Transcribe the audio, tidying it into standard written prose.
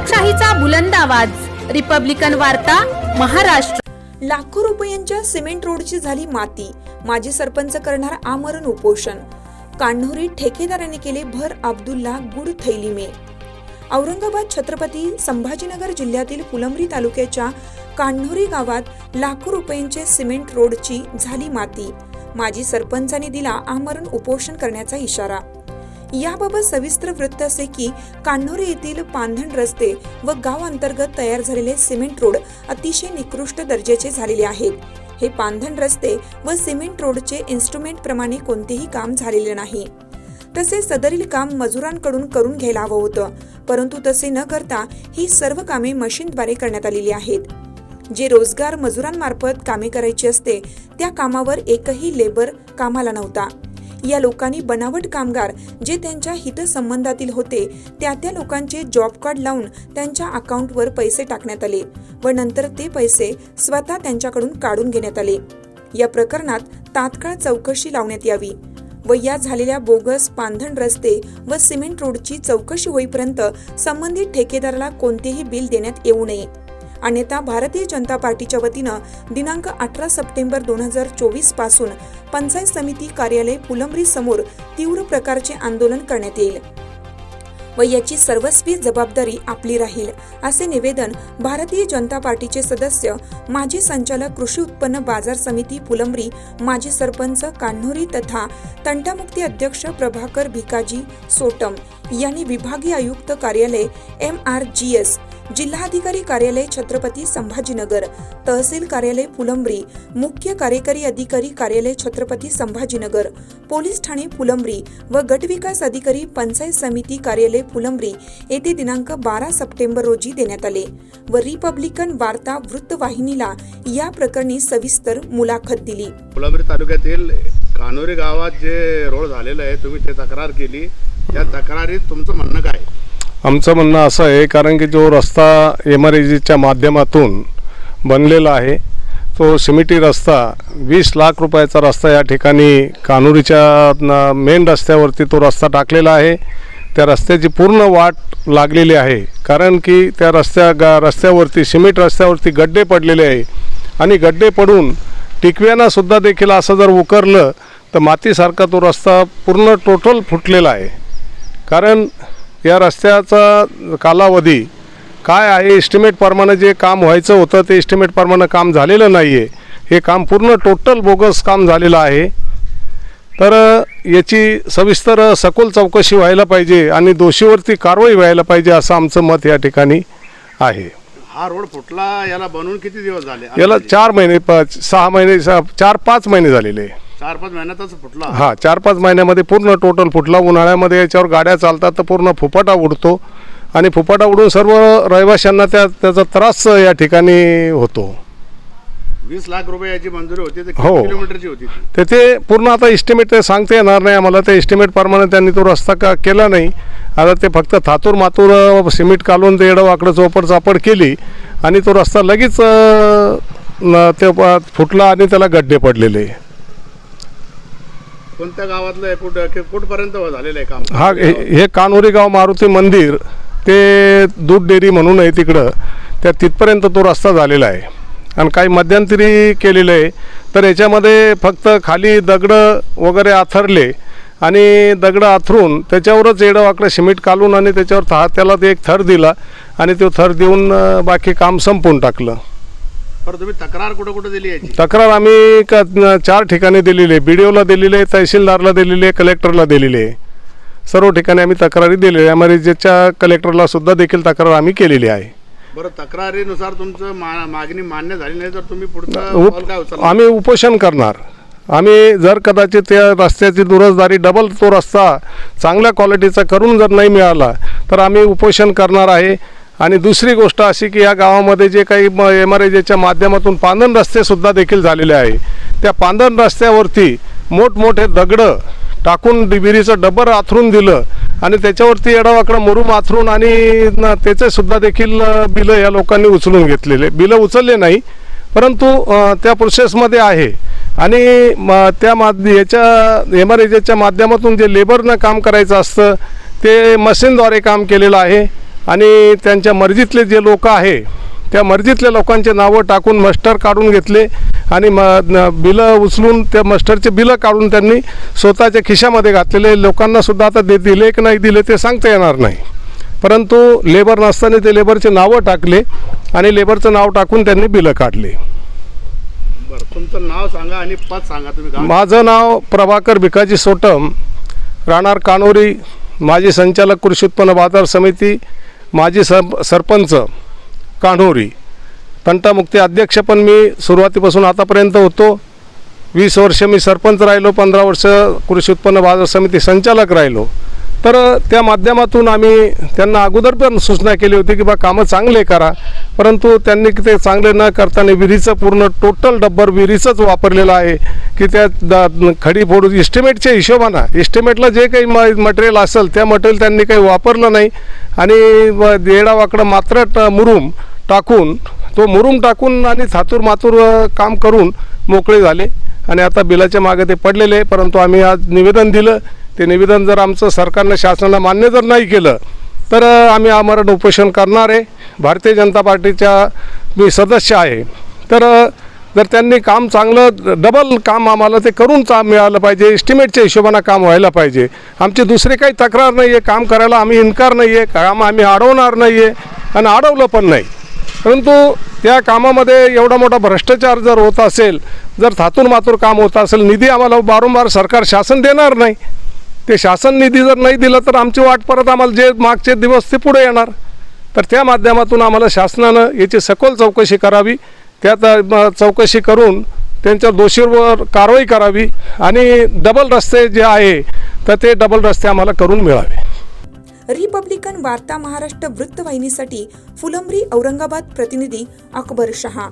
लोकशाहीचा बुलंद आवाज, रिपब्लिकन वार्ता, महाराष्ट्र। लाखो रुपयांच्या सिमेंट रोडची झाली माती, माजी सरपंच करणार आमरण उपोषण। कान्होरी ठेकेदाराने केले भर अब्दुल्ला गुड थैली में। औरंगाबाद छत्रपती संभाजीनगर जिल्ह्यातील फुलंब्री तालुक्याच्या कान्होरी गावात लाखो रुपयांचे सिमेंट रोडची झाली माती, माजी सरपंचांनी दिला आमरण उपोषण करण्याचा इशारा। याबाबत सविस्तर वृत्त असे की कान्होरी येथील पांधण रस्ते व गाव अंतर्गत तयार झालेले सिमेंट रोड अतिशय निकृष्ट दर्जाचे झालेले आहेत। हे पांधण रस्ते व सिमेंट रोडचे इन्स्ट्रुमेंट प्रमाणे कोणतेही काम झालेले नाही। तसेच सदरील काम मजुरांकडून करून घ्यायला हवं होतं, परंतु तसे न करता ही सर्व कामे मशीनद्वारे करण्यात आलेली आहेत। जे रोजगार मजुरांमार्फत कामे करायची असते त्या कामावर एकही लेबर कामाला नव्हता। या लोकांनी बनावट कामगार जे त्यांच्या हितसंबंधातील होते त्या लोकांचे जॉब कार्ड लावून त्यांच्या अकाउंटवर पैसे टाकण्यात आले व नंतर ते पैसे स्वतः त्यांच्याकडून काढून घेण्यात आले। या प्रकरणात तात्काळ चौकशी लावण्यात यावी व या झालेल्या बोगस पांधण रस्ते व सिमेंट रोडची चौकशी होईपर्यंत संबंधित ठेकेदाराला कोणतेही बिल देण्यात येऊ नये, अन्यथा भारतीय जनता पार्टीच्या वतीनं दिनांक 18 सप्टेंबर 2024 पासून पंचायत समिती कार्यालय फुलंब्री समोर तीव्र प्रकारचे आंदोलन करण्यात येईल व याची सर्वस्वी जबाबदारी आपली राहील, असे निवेदन भारतीय जनता पार्टीचे सदस्य माजी संचालक कृषी उत्पन्न बाजार समिती फुलंब्री, माजी सरपंच कान्होरी तथा तंटामुक्ती अध्यक्ष प्रभाकर भिकाजी सोटम यांनी विभागीय आयुक्त कार्यालय MRGS, जिल्हाधिकारी कार्यालय छत्रपती संभाजीनगर, तहसील कार्यालय फुलंब्री, मुख्य कार्यकारी अधिकारी कार्यालय छत्रपती संभाजीनगर, पोलीस ठाणे फुलंब्री व गटविकास अधिकारी पंचायत समिती कार्यालय फुलंब्री येथे दिनांक 12 सप्टेंबर रोजी देण्यात आले व रिपब्लिकन वार्ता वृत्तवाहिनीला या प्रकरणी सविस्तर मुलाखत दिली। फुलंब्री तालुक्यातील कान्होरी गावात जे रोड झालेलं आहे, तुम्ही ते तक्रार केली, या तक्रारीत तुमचं म्हणणं काय? आमचं म्हणणं असं आहे, कारण की जो रस्ता MRGच्या माध्यमातून बनलेला आहे तो सिमेंटी रस्ता 20 लाख रुपयाचा रस्ता या ठिकाणी कान्होरीच्या मेन रस्त्यावरती तो रस्ता टाकलेला आहे। त्या रस्त्याची पूर्ण वाट लागलेली आहे, कारण की त्या रस्त्यावरती सिमेंट रस्त्यावरती गड्डे पडलेले आहे आणि गड्डे पडून टिकव्यानं सुद्धा देखील असं जर उकरलं तर मातीसारखा तो रस्ता पूर्ण टोटल फुटलेला आहे। कारण या रस्त्याचा कालावधी काय आहे, एस्टिमेटप्रमाणे जे काम व्हायचं होतं ते एस्टिमेटप्रमाणे काम झालेलं नाही आहे। हे काम पूर्ण टोटल बोगस काम झालेलं आहे। तर याची सविस्तर सखोल चौकशी व्हायला पाहिजे आणि दोषीवरती कारवाई व्हायला पाहिजे, असं आमचं मत या ठिकाणी आहे। हा रोड फुटला याला बनवून किती दिवस झाले? याला 4 महिने 6 महिने 4-5 महिने झालेले। 4-5 महिन्यातच फुटला? हा, 4-5 महिन्यामध्ये पूर्ण टोटल फुटला। उन्हाळ्यामध्ये याच्यावर गाड्या चालतात तर पूर्ण फुफाटा उडतो आणि फुफाटा उडून सर्व रहिवाशांना त्याचा त्रास या ठिकाणी होतो। 20 लाख रुपये याची मंजुरी होती, तर हो, किती किलोमीटरची होती ते पूर्ण आता एस्टिमेट ते सांगता येणार नाही आम्हाला। त्या एस्टिमेटप्रमाणे त्यांनी तो रस्ता केला नाही। आता ते फक्त थातूर मातूर सिमेंट काढून ते एडं वाकडं चौपड चापड केली आणि तो रस्ता लगेच ते फुटला आणि त्याला गड्डे पडलेले। कोणत्या गावातलं कुठपर्यंत झालेलं आहे काम? हा, हे कान्होरी गाव मारुती मंदिर ते दूध डेअरी म्हणून आहे तिकडं, त्या तिथपर्यंत तो रस्ता झालेला आहे आणि काही मध्यंतरी केलेलं आहे। तर याच्यामध्ये फक्त खाली दगडं वगैरे आथरले आणि दगडं आथरून त्याच्यावरच एडंवाकडं सिमेंट काढून आणि त्याच्यावर त्याला ते एक थर दिला आणि तो थर देऊन बाकी काम संपवून टाकलं। पर तुम्ही तक्रार कुठं दिली याची? तक्रार आम्ही 4 ठिकाणी दिलेली आहे। BDOला दिलेली आहे, तहसीलदारला दिलेली आहे, कलेक्टरला दिलेली आहे। सर्व ठिकाणी आम्ही तक्रारी दिलेली आहे। MRGच्या कलेक्टरला सुद्धा देखील तक्रार आम्ही केलेली आहे। बरं, तक्रारीनुसार तुमचं मागणी मान्य झाली नाही तर तुम्ही पुढचं पाऊल काय उचलणार? आम्ही उपोषण करणार। आम्ही जर कदाचित त्या रस्त्याची दुरुस्ती डबल तो रस्ता चांगल्या क्वालिटीचा करून जर नाही मिळाला तर आम्ही उपोषण करणार आहे। आणि दुसरी गोष्ट अशी की या गावामध्ये जे काही MRGच्या माध्यमातून पांधण रस्ते सुद्धा देखील झालेले आहे, त्या पांधण रस्त्यावरती मोठमोठे दगडं टाकून विहिरीचं डबर आथरून दिलं आणि त्याच्यावरती एडावाकडं मुरुम आथरून आणि त्याचे सुद्धा देखील बिलं या लोकांनी उचलून घेतलेले। बिलं उचलले नाही, परंतु त्या प्रोसेसमध्ये आहे आणि त्या याच्या MRGच्या माध्यमातून जे लेबरनं काम करायचं असतं ते मशीनद्वारे काम केलेलं आहे आणि त्यांच्या मर्जीतले जे लोक आहे त्या मर्जीतल्या लोकांचे नावं टाकून मस्टर काढून घेतले आणि बिलं उचलून त्या मस्टरचे बिलं काढून त्यांनी स्वतःच्या खिशामध्ये घातलेले. लोकांनासुद्धा आता दिले की नाही दिले ते सांगता येणार नाही, परंतु लेबर नसताना ते लेबरचे नावं टाकले आणि लेबरचं नाव टाकून त्यांनी बिलं काढली. बरं, तुमचं नाव सांगा आणि पद सांगा तुम्ही. माझं नाव प्रभाकर भिकाजी सोटम, राहणार कानोरी, माजी संचालक कृषी उत्पन्न बाजार समिती, माजी सरपंच कान्होरी, तंटामुक्ती अध्यक्ष पण मी सुरुवातीपासून आतापर्यंत होतो. 20 वर्ष मी सरपंच राहिलो, 15 वर्ष कृषी उत्पन्न बाजार समिती संचालक राहिलो. तर त्या माध्यमातून आम्ही त्यांना अगोदर पण सूचना केली होती की बा कामं चांगले करा, परंतु त्यांनी ते चांगले न करताना विहिरीचं पूर्ण टोटल डब्बर विहिरीचंच वापरलेलं आहे की त्या खडी फोडून इस्टिमेटच्या हिशोबानं इस्टिमेटला जे काही मटेरियल असेल त्या मटेरियल त्यांनी काही वापरलं नाही आणि येडावाकडं मात्र मुरुम टाकून आणि थातूर मातूर काम करून मोकळे झाले आणि आता बिलाच्या मागे ते पडलेले आहे. परंतु आम्ही आज निवेदन दिलं, ते निवेदन जर आमचं सरकारनं शासनानं मान्य जर नाही केलं तर आम्ही आमरण उपोषण करणार आहे. भारतीय जनता पार्टीच्या मी सदस्य आहे. तर जर त्यांनी काम चांगलं डबल काम आम्हाला ते करून मिळालं पाहिजे, एस्टिमेटच्या हिशोबानं काम व्हायला पाहिजे. आमची दुसरी काही तक्रार नाही आहे, काम करायला आम्ही इन्कार नाही आहे, काम आम्ही अडवणार नाही आहे आणि अडवलं पण नाही. परंतु त्या कामामध्ये एवढा मोठा भ्रष्टाचार जर होत असेल, जर थातूर मातूर काम होत असेल, निधी आम्हाला वारंवार सरकार शासन देणार नाही. ते शासन निधी जर नाही दिलं तर आमची वाट परत आम्हाला जे मागचे दिवस ते पुढे येणार. तर त्या माध्यमातून आम्हाला शासनानं याची सखोल चौकशी करावी, त्यात चौकशी करून त्यांच्या दोषींवर कारवाई करावी आणि डबल रस्ते जे आहे तर ते डबल रस्ते आम्हाला करून मिळावे. रिपब्लिकन वार्ता महाराष्ट्र वृत्तवाहिनीसाठी फुलंब्री औरंगाबाद प्रतिनिधी अकबर शहा.